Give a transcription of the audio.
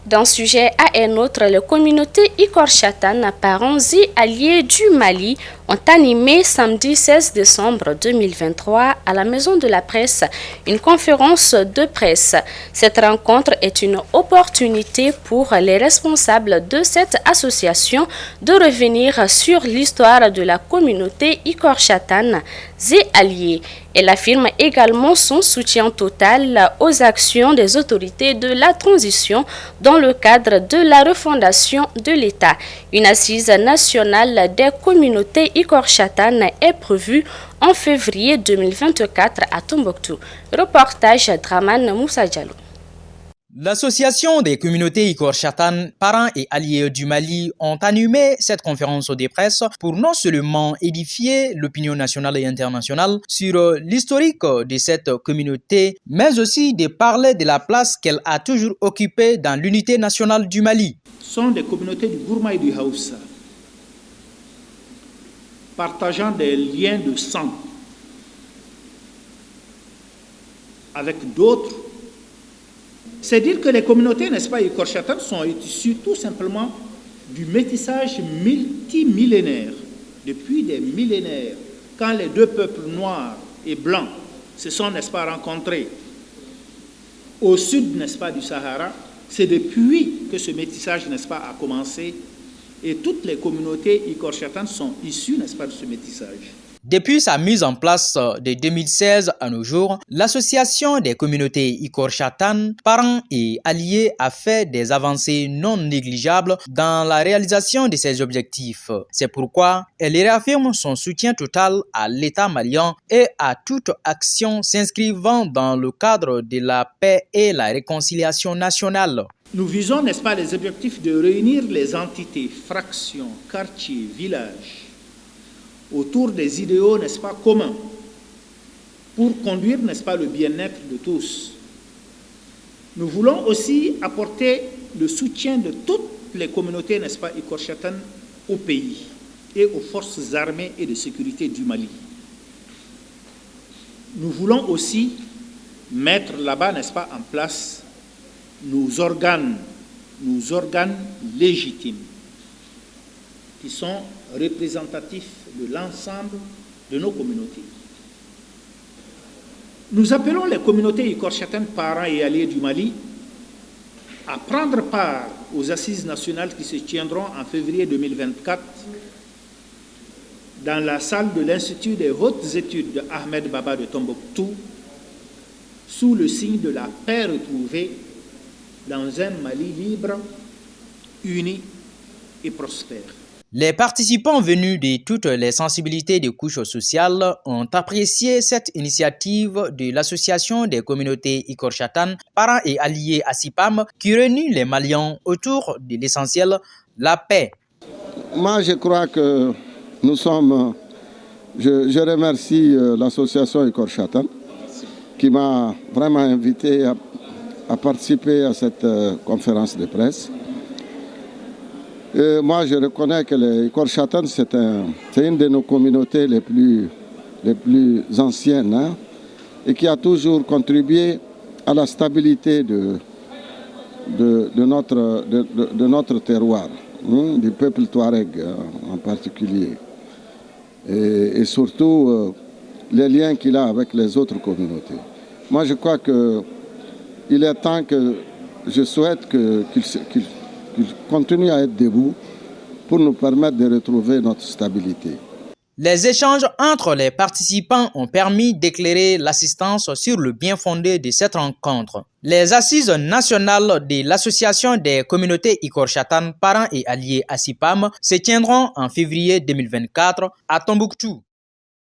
D'un sujet à un autre, les communautés Ikor Chatan, parents et alliés du Mali, ont animé samedi 16 décembre 2023 à la Maison de la Presse une conférence de presse. Cette rencontre est une opportunité pour les responsables de cette association de revenir sur l'histoire de la communauté Ikor Chatan et alliés. Elle affirme également son soutien total aux actions des autorités de la transition dans le cadre de la refondation de l'État. Une assise nationale des communautés Ikor Chatan est prévue en février 2024 à Tombouctou. Reportage Draman Moussa Diallo. L'Association des communautés Ikor Chatan, parents et alliés du Mali ont animé cette conférence de presse pour non seulement édifier l'opinion nationale et internationale sur l'historique de cette communauté, mais aussi de parler de la place qu'elle a toujours occupée dans l'unité nationale du Mali. Ce sont des communautés du Gourma et du Haoussa, partageant des liens de sang avec d'autres. C'est dire que les communautés, n'est-ce pas, Ikor Chatan sont issues tout simplement du métissage multimillénaire. Depuis des millénaires, quand les deux peuples noirs et blancs se sont, n'est-ce pas, rencontrés au sud, n'est-ce pas, du Sahara, c'est depuis que ce métissage, n'est-ce pas, a commencé. Et toutes les communautés Ikor Chatan sont issues, n'est-ce pas, de ce métissage. Depuis sa mise en place de 2016 à nos jours, l'association des communautés Ikor Chatan, parents et alliés a fait des avancées non négligeables dans la réalisation de ses objectifs. C'est pourquoi elle réaffirme son soutien total à l'État malien et à toute action s'inscrivant dans le cadre de la paix et la réconciliation nationale. Nous visons, n'est-ce pas, les objectifs de réunir les entités, fractions, quartiers, villages, autour des idéaux, n'est-ce pas, communs, pour conduire, n'est-ce pas, le bien-être de tous. Nous voulons aussi apporter le soutien de toutes les communautés, n'est-ce pas, Ikor Chatan au pays et aux forces armées et de sécurité du Mali. Nous voulons aussi mettre là-bas, n'est-ce pas, en place nos organes légitimes qui sont représentatifs de l'ensemble de nos communautés. Nous appelons les communautés Ikor Chatan, parents et alliés du Mali, à prendre part aux assises nationales qui se tiendront en février 2024 dans la salle de l'Institut des hautes études de Ahmed Baba de Tombouctou, sous le signe de la paix retrouvée dans un Mali libre, uni et prospère. Les participants venus de toutes les sensibilités des couches sociales ont apprécié cette initiative de l'Association des communautés Ikor Chatan, parents et alliés à SIPAM, qui réunit les Maliens autour de l'essentiel, la paix. Moi, je crois que nous sommes... Je remercie l'Association Ikor Chatan qui m'a vraiment invité à participer à cette conférence de presse. Moi, je reconnais que les Ikor Chatan, c'est une de nos communautés les plus anciennes, hein, et qui a toujours contribué à la stabilité de notre terroir, hein, du peuple touareg en particulier, et surtout les liens qu'il a avec les autres communautés. Moi, je crois qu'il est temps que je souhaite qu'il continue à être debout pour nous permettre de retrouver notre stabilité. Les échanges entre les participants ont permis d'éclairer l'assistance sur le bien fondé de cette rencontre. Les assises nationales de l'Association des communautés Ikor Chatan, parents et alliés à SIPAM se tiendront en février 2024 à Tombouctou.